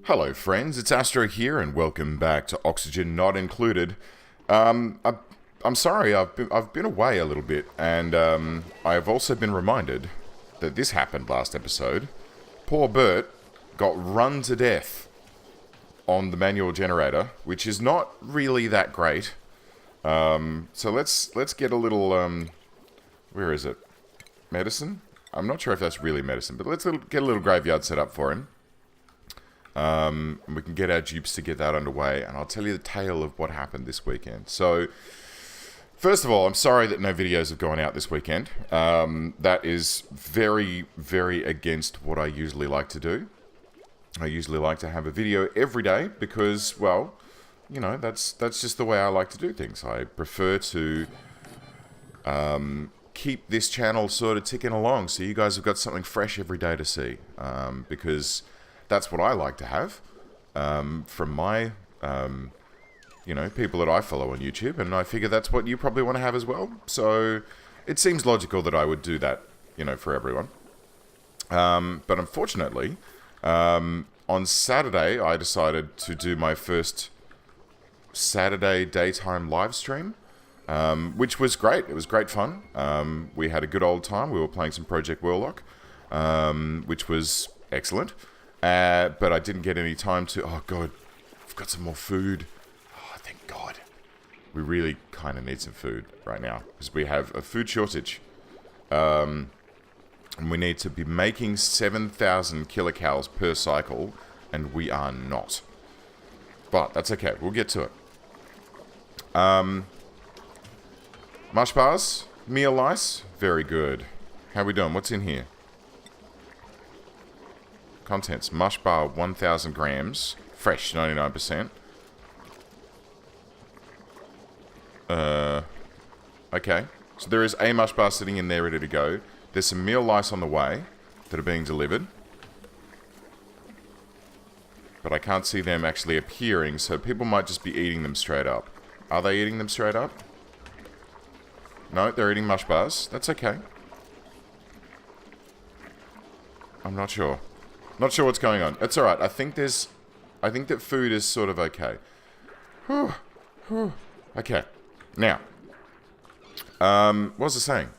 Hello friends, it's Astro here and welcome back to Oxygen Not Included. I'm sorry, I've been away a little bit and I've also been reminded that this happened last episode. Poor Bert got run to death on the manual generator, which is not really that great. So let's get a little, where is it? Medicine? I'm not sure if that's really medicine, but let's get a little graveyard set up for him. And we can get our dupes to get that underway, and I'll tell you the tale of what happened this weekend. So, first of all, I'm sorry that no videos have gone out this weekend. That is very, very against what I usually like to do. I usually like to have a video every day because, well, you know, that's just the way I like to do things. I prefer to keep this channel sort of ticking along, so you guys have got something fresh every day to see. Because that's what I like to have from my, people that I follow on YouTube, and I figure that's what you probably want to have as well. So it seems logical that I would do that, for everyone. But unfortunately, on Saturday, I decided to do my first Saturday daytime live stream, which was great. It was great fun. We had a good old time. We were playing some Project Warlock, which was excellent. But I didn't get any time to... Oh, God. I've got some more food. Oh, thank God. We really kind of need some food right now, because we have a food shortage. And we need to be making 7,000 kilocalories per cycle, and we are not. But that's okay. We'll get to it. Mush bars. Meal ice. Very good. How we doing? What's in here? Contents: mush bar 1,000 grams, fresh 99%. Okay, so there is a mush bar sitting in there ready to go. There's some meal lice on the way that are being delivered, but I can't see them actually appearing, so people might just be eating them straight up. Are they eating them straight up? No, they're eating mush bars. That's okay. I'm not sure. Not sure what's going on. It's alright. I think that food is sort of okay. Whew. Whew. Okay. Now. What was I saying?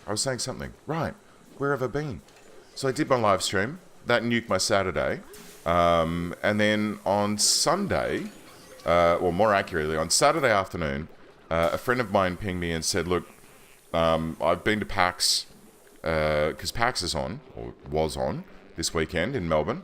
I was saying something. Right. Where have I been? So I did my live stream. That nuked my Saturday. And then on Sunday, or more accurately, on Saturday afternoon, a friend of mine pinged me and said, look, I've been to PAX... because PAX is on, or was on, this weekend in Melbourne.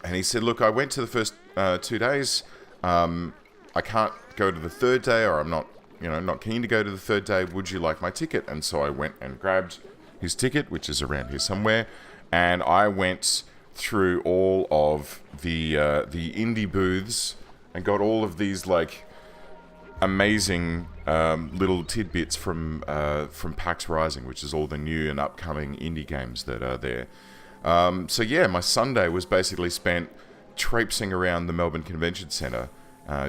And he said, look, I went to the first 2 days. I can't go to the third day, or I'm not, not keen to go to the third day. Would you like my ticket? And so I went and grabbed his ticket, which is around here somewhere. And I went through all of the indie booths and got all of these, amazing little tidbits from PAX Rising, which is all the new and upcoming indie games that are there. So yeah, my Sunday was basically spent traipsing around the Melbourne Convention Centre,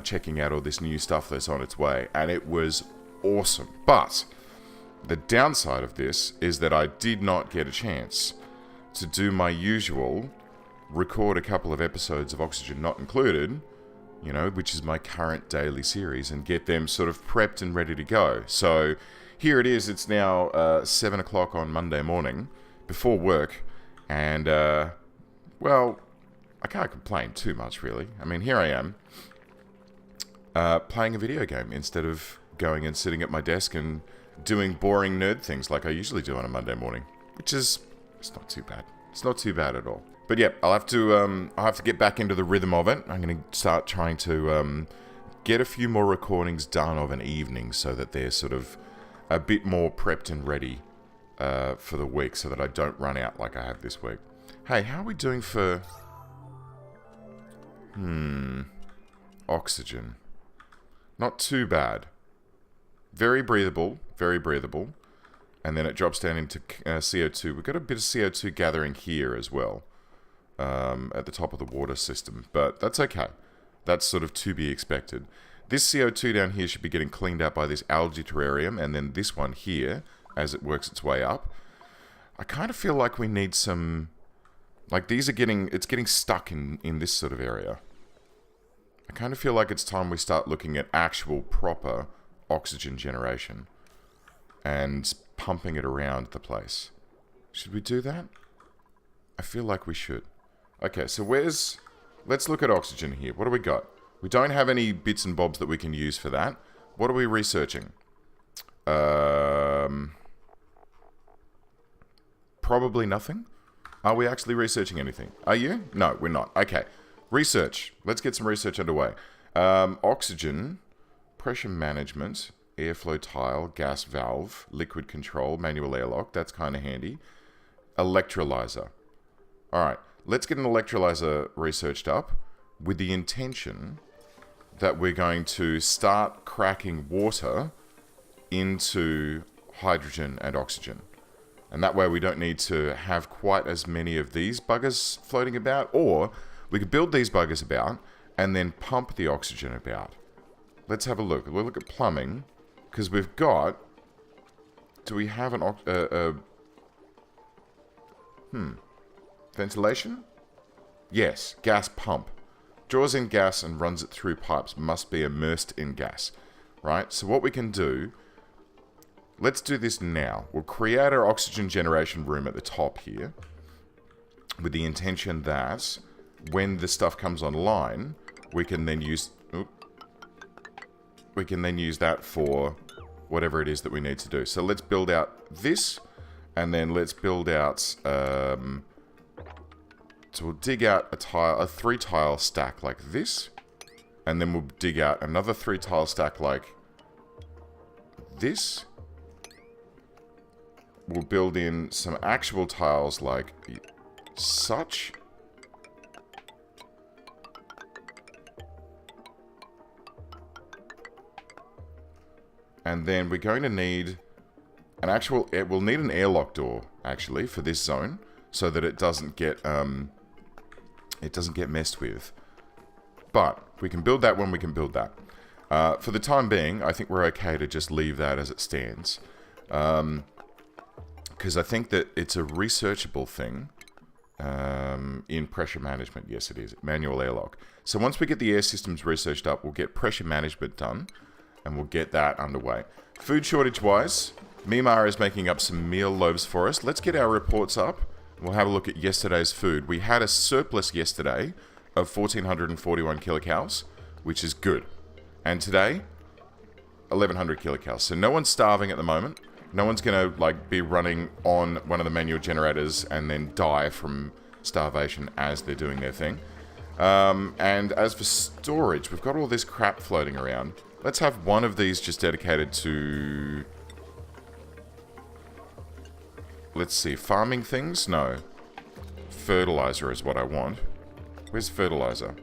checking out all this new stuff that's on its way, and it was awesome. But the downside of this is that I did not get a chance to do my usual record a couple of episodes of Oxygen Not Included, which is my current daily series, and get them sort of prepped and ready to go. So here it is. It's now 7 o'clock on Monday morning before work, and well, I can't complain too much, really. I mean, here I am playing a video game instead of going and sitting at my desk and doing boring nerd things like I usually do on a Monday morning, which is, it's not too bad. It's not too bad at all. But yeah, I'll have to get back into the rhythm of it. I'm going to start trying to get a few more recordings done of an evening so that they're sort of a bit more prepped and ready for the week, so that I don't run out like I have this week. Hey, how are we doing for... Oxygen. Not too bad. Very breathable, very breathable. And then it drops down into CO2. We've got a bit of CO2 gathering here as well. At the top of the water system, but that's okay. That's sort of to be expected. This CO2 down here should be getting cleaned out by this algae terrarium, and then this one here, as it works its way up. I kind of feel like we need some Like, it's getting stuck in this sort of area. I kind of feel like it's time we start looking at actual proper oxygen generation and pumping it around the place. Should we do that? I feel like we should. Okay, so let's look at oxygen here. What do we got? We don't have any bits and bobs that we can use for that. What are we researching? Probably nothing. Are we actually researching anything? Are you? No, we're not. Okay. Research. Let's get some research underway. Oxygen, pressure management, airflow tile, gas valve, liquid control, manual airlock. That's kind of handy. Electrolyzer. All right. Let's get an electrolyzer researched up with the intention that we're going to start cracking water into hydrogen and oxygen. And that way we don't need to have quite as many of these buggers floating about, or we could build these buggers about and then pump the oxygen about. Let's have a look. We'll look at plumbing, because we've got... Do we have an... Ventilation? Yes, gas pump. Draws in gas and runs it through pipes. Must be immersed in gas. Right? So what we can do... Let's do this now. We'll create our oxygen generation room at the top here, with the intention that when the stuff comes online, we can then use... we can then use that for whatever it is that we need to do. So let's build out this, and then let's build out... so we'll dig out a 3-tile stack like this, and then we'll dig out another 3-tile stack like this. We'll build in some actual tiles like such. And then we're going to need an actual... We'll need an airlock door, actually, for this zone, so that it doesn't get messed with. But we can build that when we can build that. For the time being, I think we're okay to just leave that as it stands. Because I think that it's a researchable thing in pressure management. Yes, it is. Manual airlock. So once we get the air systems researched up, we'll get pressure management done, and we'll get that underway. Food shortage-wise, Mimar is making up some meal loaves for us. Let's get our reports up. We'll have a look at yesterday's food. We had a surplus yesterday of 1,441 kilocalories, which is good. And today, 1,100 kilocalories. So no one's starving at the moment. No one's going to be running on one of the manual generators and then die from starvation as they're doing their thing. And as for storage, we've got all this crap floating around. Let's have one of these just dedicated to... Let's see, farming things? No. Fertilizer is what I want. Where's fertilizer?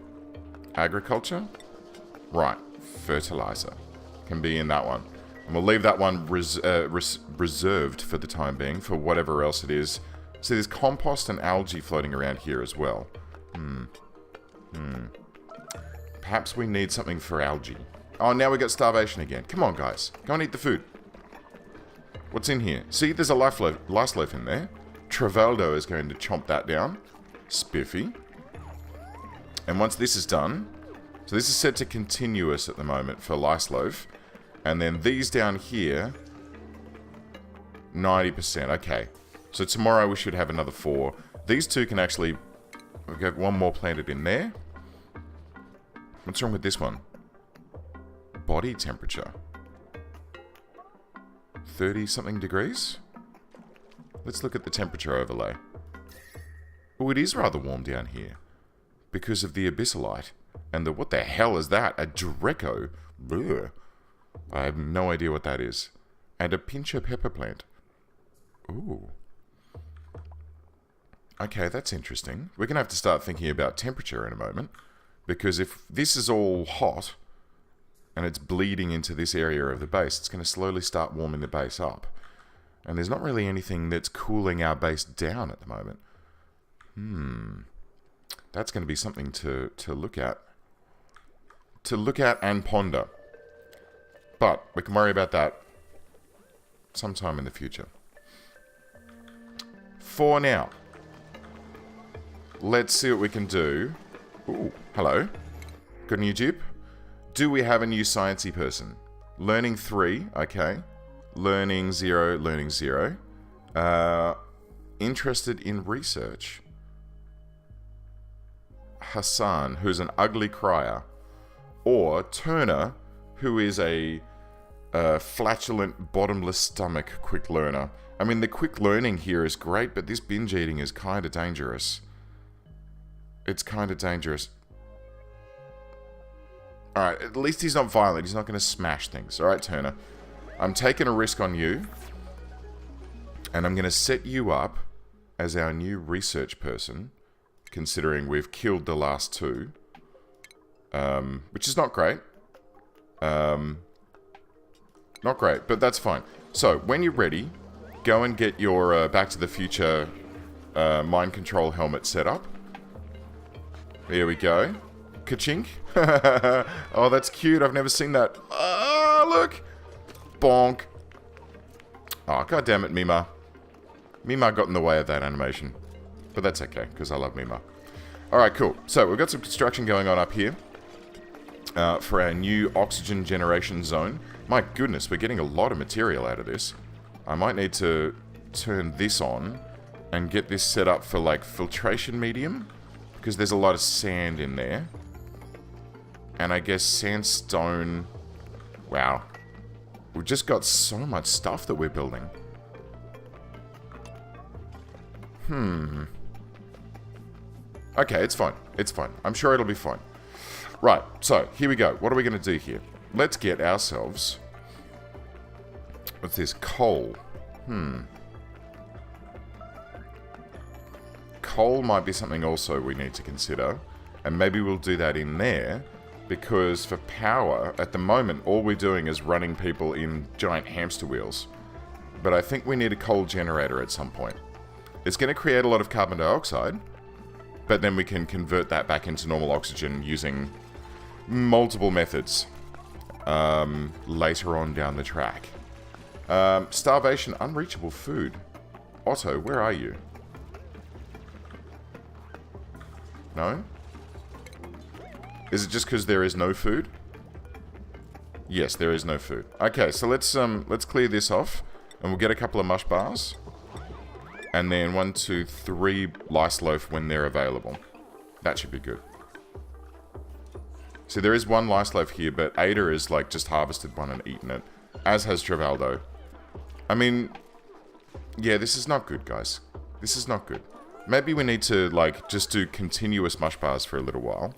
Agriculture? Right, fertilizer. Can be in that one. And we'll leave that one reserved for the time being, for whatever else it is. So there's compost and algae floating around here as well. Perhaps we need something for algae. Oh, now we got starvation again. Come on, guys. Go and eat the food. What's in here? See, there's a lice loaf in there. Travaldo is going to chomp that down. Spiffy. And once this is done... So this is set to continuous at the moment for lice loaf. And then these down here, 90%. Okay. So tomorrow we should have another 4. These two can actually... We've got one more planted in there. What's wrong with this one? Body temperature. 30-something degrees? Let's look at the temperature overlay. Oh, it is rather warm down here. Because of the abyssalite. And the... What the hell is that? A Draco? Blech. I have no idea what that is. And a pincher pepper plant. Ooh. Okay, that's interesting. We're going to have to start thinking about temperature in a moment. Because if this is all hot, and it's bleeding into this area of the base, it's going to slowly start warming the base up. And there's not really anything that's cooling our base down at the moment. That's going to be something to look at. To look at and ponder. But we can worry about that sometime in the future. For now, let's see what we can do. Ooh, hello. Got a new dupe? Do we have a new sciencey person? Learning 3, okay. Learning 0, learning 0. Interested in research. Hassan, who's an ugly crier. Or Turner, who is a flatulent, bottomless stomach quick learner. I mean, the quick learning here is great, but this binge eating is kind of dangerous. It's kind of dangerous. Alright, at least he's not violent. He's not going to smash things. Alright, Turner. I'm taking a risk on you. And I'm going to set you up as our new research person. Considering we've killed the last 2. Which is not great. Not great, but that's fine. So, when you're ready, go and get your Back to the Future mind control helmet set up. There we go. Ka-chink. Oh, that's cute. I've never seen that. Oh, look. Bonk. Oh, God damn it, Mima. Mima got in the way of that animation. But that's okay, because I love Mima. Alright, cool. So, we've got some construction going on up here. For our new oxygen generation zone. My goodness, we're getting a lot of material out of this. I might need to turn this on and get this set up for, like, filtration medium. Because there's a lot of sand in there. And I guess sandstone... Wow. We've just got so much stuff that we're building. Okay, it's fine. It's fine. I'm sure it'll be fine. Right, so, here we go. What are we going to do here? Let's get ourselves... What's this? Coal. Coal might be something also we need to consider. And maybe we'll do that in there. Because for power, at the moment, all we're doing is running people in giant hamster wheels. But I think we need a coal generator at some point. It's going to create a lot of carbon dioxide. But then we can convert that back into normal oxygen using multiple methods. Later on down the track. Starvation, unreachable food. Otto, where are you? No? Is it just because there is no food? Yes, there is no food. Okay, so let's clear this off, and we'll get a couple of mush bars, and then 1, 2, 3 lice loaf when they're available. That should be good. See, there is 1 lice loaf here, but Ada is like just harvested one and eaten it, as has Travaldo. I mean, yeah, this is not good, guys. This is not good. Maybe we need to like just do continuous mush bars for a little while.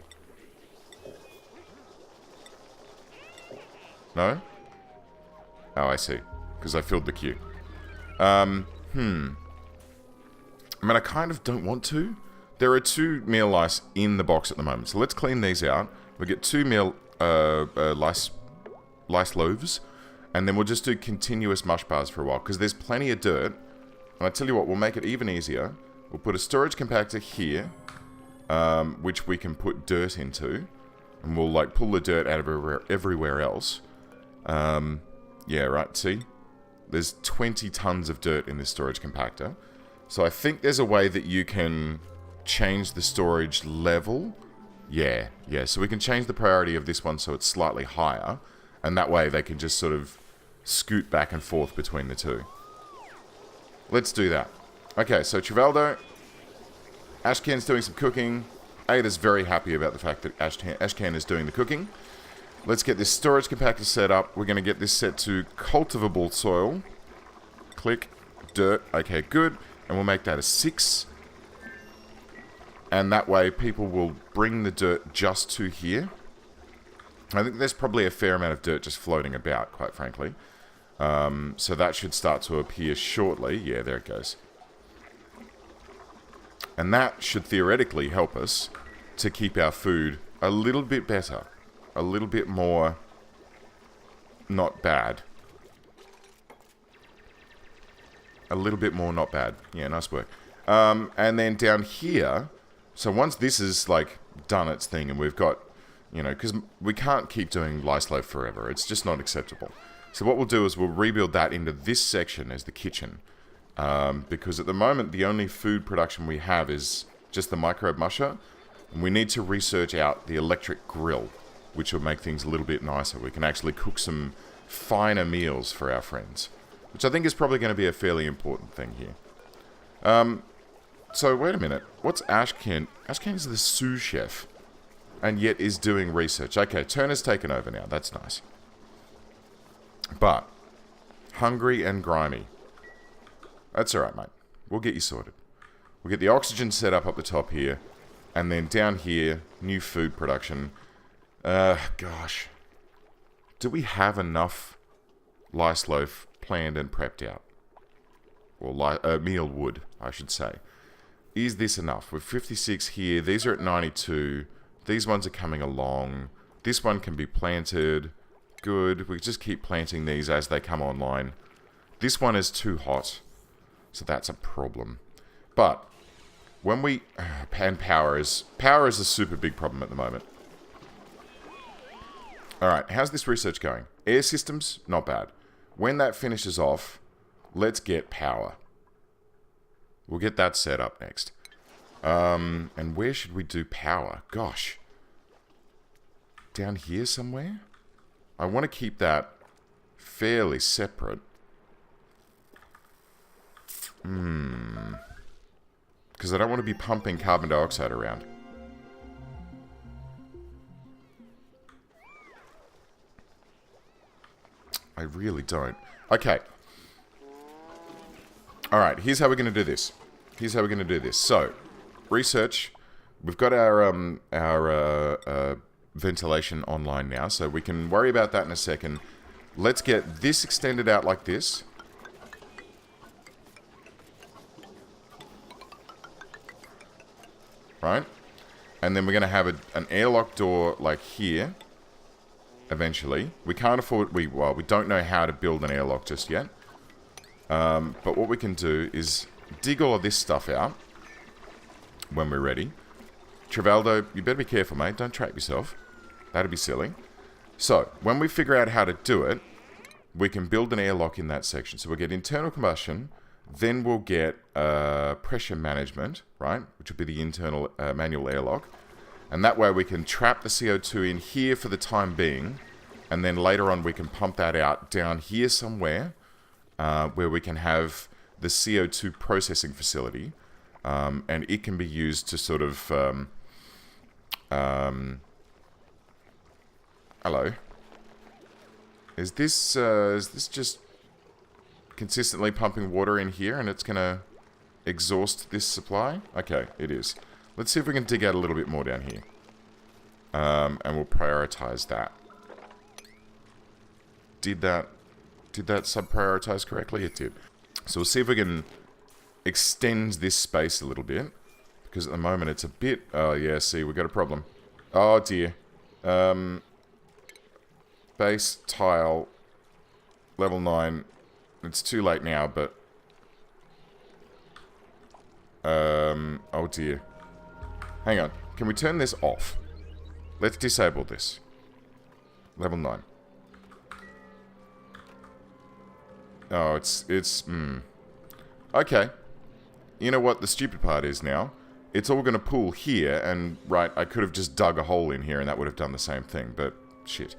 No? Oh, I see. Because I filled the queue. I mean, I kind of don't want to. There are 2 meal lice in the box at the moment. So let's clean these out. We'll get 2 meal lice loaves. And then we'll just do continuous mush bars for a while. Because there's plenty of dirt. And I tell you what, we'll make it even easier. We'll put a storage compactor here. Which we can put dirt into. And we'll like pull the dirt out of everywhere else. Yeah, right, see? There's 20 tons of dirt in this storage compactor. So I think there's a way that you can change the storage level. Yeah, so we can change the priority of this one so it's slightly higher. And that way they can just sort of scoot back and forth between the 2. Let's do that. Okay, so Travaldo. Ashcan's doing some cooking. Ada's very happy about the fact that Ashcan is doing the cooking. Let's get this storage compactor set up. We're going to get this set to cultivable soil. Click. Dirt. Okay, good. And we'll make that a 6. And that way people will bring the dirt just to here. I think there's probably a fair amount of dirt just floating about, quite frankly. So that should start to appear shortly. Yeah, there it goes. And that should theoretically help us to keep our food a little bit better. A little bit more not bad. A little bit more not bad. Yeah, nice work. And then down here, so once this is like done its thing and we've got, you know, because we can't keep doing lice loaf forever. It's just not acceptable. So what we'll do is we'll rebuild that into this section as the kitchen. Because at the moment, the only food production we have is just the microbe musher. And we need to research out the electric grill, which will make things a little bit nicer. We can actually cook some finer meals for our friends, which I think is probably going to be a fairly important thing here. So wait a minute. What's Ashken? Ashken is the sous chef, and yet is doing research. Okay, Turner's taken over now. That's nice. But hungry and grimy. That's all right, mate. We'll get you sorted. We'll get the oxygen set up the top here, and then down here, new food production. Gosh. Do we have enough lice loaf planned and prepped out? Or meal wood, I should say. Is this enough? We're 56 here. These are at 92. These ones are coming along. This one can be planted. Good. We just keep planting these as they come online. This one is too hot, so that's a problem. But when we... and power is a super big problem at the moment. Alright, how's this research going? Air systems, not bad. When that finishes off, let's get power. We'll get that set up next. And where should we do power? Gosh. Down here somewhere? I want to keep that fairly separate. Because I don't want to be pumping carbon dioxide around. I really don't. Okay. Alright, here's how we're going to do this. So, research. We've got our ventilation online now, so we can worry about that in a second. Let's get this extended out like this. Right? And then we're going to have an airlock door like here. Eventually. We can't afford... we don't know how to build an airlock just yet. But what we can do is dig all of this stuff out when we're ready. Travaldo, you better be careful, mate. Don't trap yourself. That'd be silly. So, when we figure out how to do it, we can build an airlock in that section. So we'll get internal combustion, then we'll get pressure management, right? Which will be the internal manual airlock. And that way we can trap the CO2 in here for the time being. And then later on we can pump that out down here somewhere. Where we can have the CO2 processing facility. And it can be used to sort of... hello. Is this just consistently pumping water in here and it's going to exhaust this supply? Okay, it is. Let's see if we can dig out a little bit more down here. And we'll prioritize that. Did that sub-prioritize correctly? It did. So we'll see if we can extend this space a little bit. Because at the moment it's a bit... oh yeah, see, we've got a problem. Oh dear. Base, tile, level 9. It's too late now, but... oh dear. Hang on. Can we turn this off? Let's disable this. Level 9. Oh, it's okay. You know what the stupid part is now? It's all going to pool here, and, right, I could have just dug a hole in here and that would have done the same thing, but shit.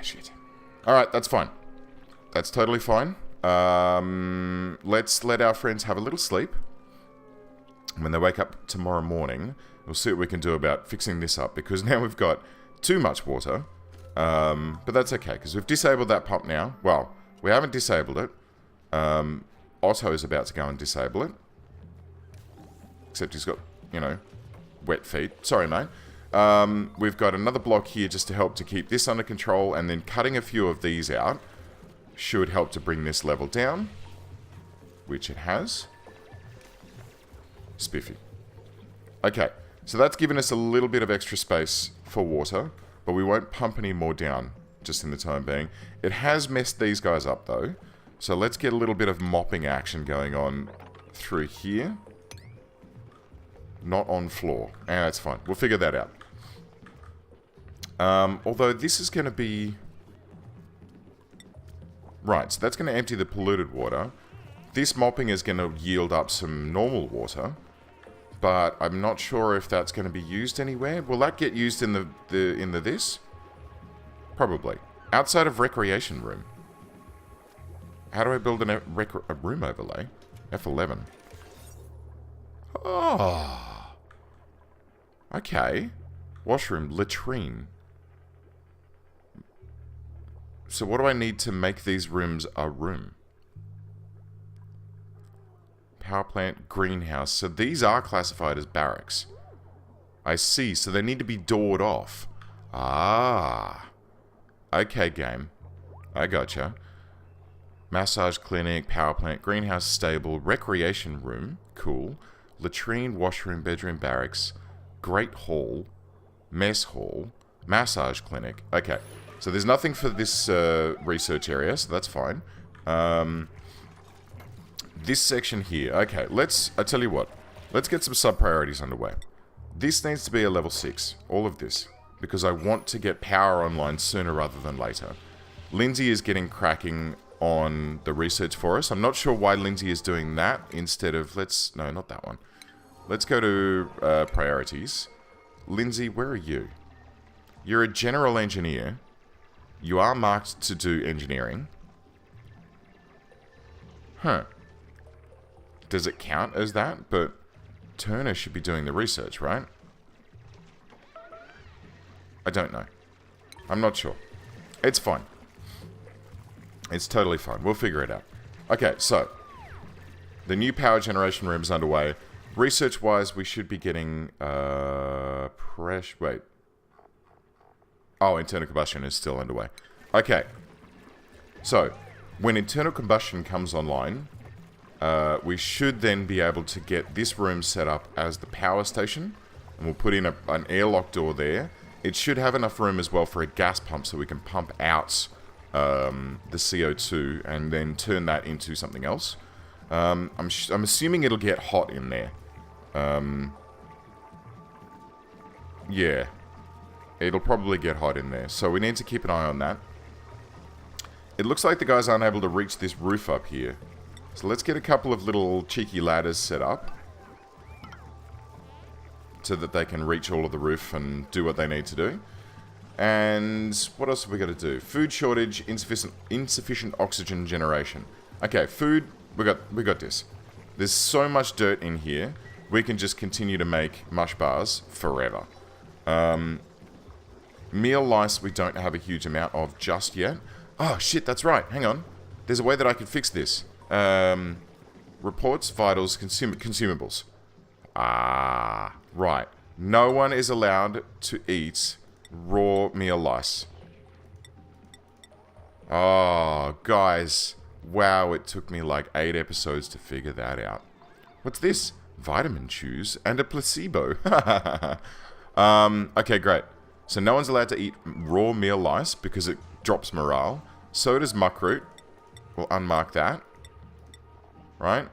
Shit. Alright, that's fine. That's totally fine. Let's let our friends have a little sleep. When they wake up tomorrow morning, we'll see what we can do about fixing this up, because now we've got too much water. But that's okay, because we've disabled that pump now. Well, we haven't disabled it. Otto's about to go and disable it. Except he's got, you know, wet feet. Sorry, mate. We've got another block here just to help to keep this under control, and then cutting a few of these out should help to bring this level down. Which it has. Spiffy. Okay, so that's given us a little bit of extra space for water, but we won't pump any more down just in the time being. It has messed these guys up though, so let's get a little bit of mopping action going on through here. Not on floor. And that's fine. We'll figure that out. Although this is going to be... right, so that's going to empty the polluted water. This mopping is going to yield up some normal water. but I'm not sure if that's going to be used anywhere. Will that get used in the this? Probably. Outside of recreation room. How do I build a room overlay? F11. Oh. Okay. Washroom, latrine. So what do I need to make these rooms a room? Power plant, greenhouse. So these are classified as barracks. I see. So they need to be doored off. Ah. Okay, game. I gotcha. Massage clinic, power plant, greenhouse, stable, recreation room. Cool. Latrine, washroom, bedroom, barracks. Great hall. Mess hall. Massage clinic. Okay. So there's nothing for this research area, so that's fine. This section here. Okay, I tell you what. Let's get some sub-priorities underway. This needs to be a level 6. All of this. Because I want to get power online sooner rather than later. Lindsay is getting cracking on the research for us. I'm not sure why Lindsay is doing that instead of... No, not that one. Let's go to priorities. Lindsay, where are you? You're a general engineer. You are marked to do engineering. Huh. Does it count as that? But Turner should be doing the research, right? I don't know. I'm not sure. It's fine. It's totally fine. We'll figure it out. Okay, so. The new power generation room is underway. Research-wise, we should be getting... Wait. Oh, internal combustion is still underway. Okay. So, when internal combustion comes online... we should then be able to get this room set up as the power station. And we'll put in an airlock door there. It should have enough room as well for a gas pump so we can pump out the CO2 and then turn that into something else. I'm assuming it'll get hot in there. Yeah. It'll probably get hot in there. So we need to keep an eye on that. It looks like the guys aren't able to reach this roof up here. So let's get a couple of little cheeky ladders set up. So that they can reach all of the roof and do what they need to do. And what else have we got to do? Food shortage, insufficient oxygen generation. Okay, food, we got this. There's so much dirt in here, we can just continue to make mush bars forever. Meal lice we don't have a huge amount of just yet. Oh shit, that's right, hang on. There's a way that I could fix this. Reports, vitals, consumables. Ah, right. No one is allowed to eat raw meal lice. Oh, guys. Wow, it took me like 8 episodes to figure that out. What's this? Vitamin chews and a placebo. Okay, great. So no one's allowed to eat raw meal lice because it drops morale. So does muckroot. We'll unmark that. Right?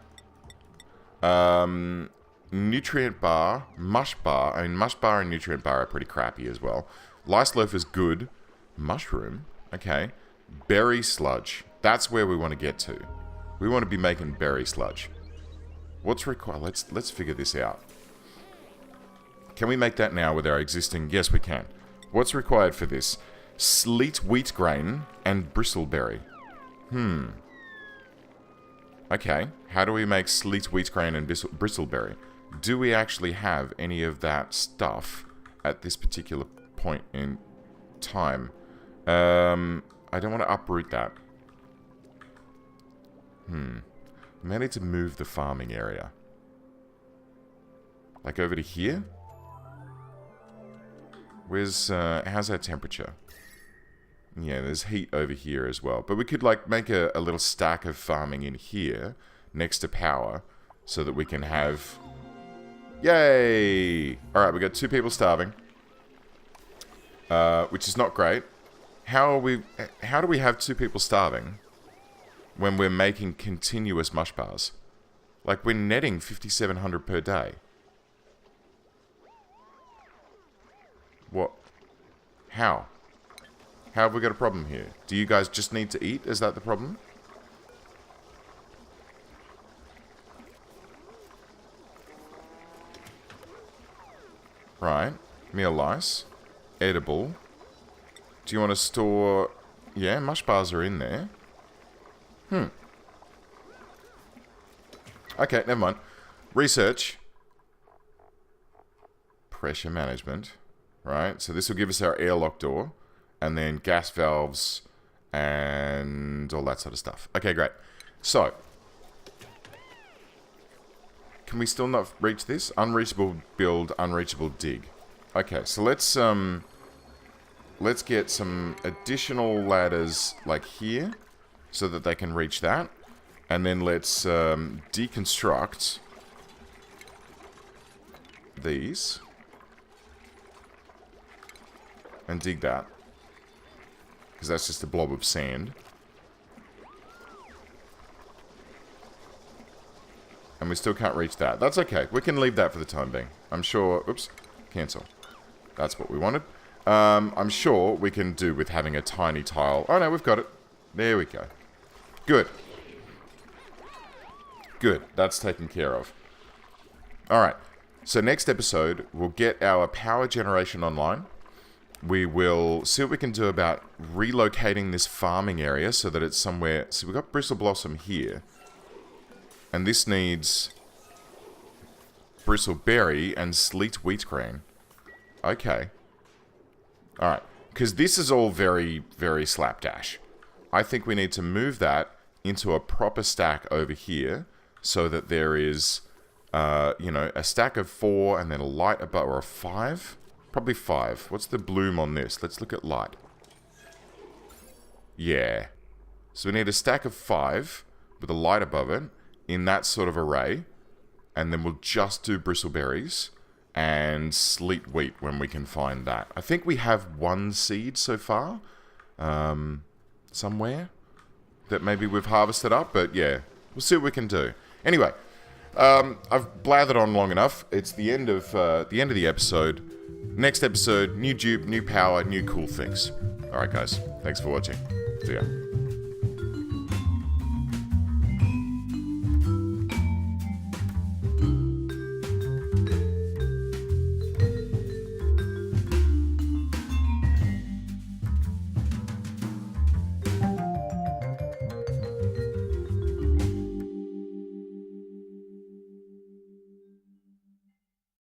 Nutrient bar, mush bar. I mean, mush bar and nutrient bar are pretty crappy as well. Lice loaf is good. Mushroom. Okay. Berry sludge. That's where we want to get to. We want to be making berry sludge. What's required? Let's figure this out. Can we make that now with our existing... Yes, we can. What's required for this? Sleet wheat grain and bristleberry. Okay. How do we make sleet wheat grain and bristleberry? Do we actually have any of that stuff at this particular point in time? I don't want to uproot that. I may need to move the farming area. Like over to here? Where's, how's our temperature? Yeah, there's heat over here as well. But we could, like, make a little stack of farming in here, next to power, so that we can have... Yay! Alright, we got 2 people starving. Which is not great. How do we have 2 people starving when we're making continuous mush bars? Like, we're netting 5,700 per day. What? How? How have we got a problem here? Do you guys just need to eat? Is that the problem? Right. Meal lice. Edible. Do you want to store... Yeah, mush bars are in there. Okay, never mind. Research. Pressure management. Right, so this will give us our airlock door. And then gas valves and all that sort of stuff. Okay, great. So, can we still not reach this? Unreachable build, unreachable dig. Okay, so let's get some additional ladders like here so that they can reach that. And then let's deconstruct these and dig that. Because that's just a blob of sand. And we still can't reach that. That's okay. We can leave that for the time being. I'm sure... Oops. Cancel. That's what we wanted. I'm sure we can do with having a tiny tile. Oh, no, we've got it. There we go. Good. Good. That's taken care of. Alright. So next episode, we'll get our power generation online. We will see what we can do about relocating this farming area so that it's somewhere... So we've got Bristle Blossom here. And this needs Bristleberry and Sleet Wheat Grain. Okay. Alright. Because this is all very, very slapdash. I think we need to move that into a proper stack over here so that there is, you know, a stack of 4 and then a light above, or a 5? Probably 5. What's the bloom on this? Let's look at light. Yeah. So we need a stack of 5 with a light above it in that sort of array. And then we'll just do bristleberries and sleet wheat when we can find that. I think we have 1 seed so far. Somewhere. That maybe we've harvested up. But yeah, we'll see what we can do. Anyway, I've blathered on long enough. It's the end of the episode. Next episode, new dupe, new power, new cool things. Alright guys, thanks for watching. See ya.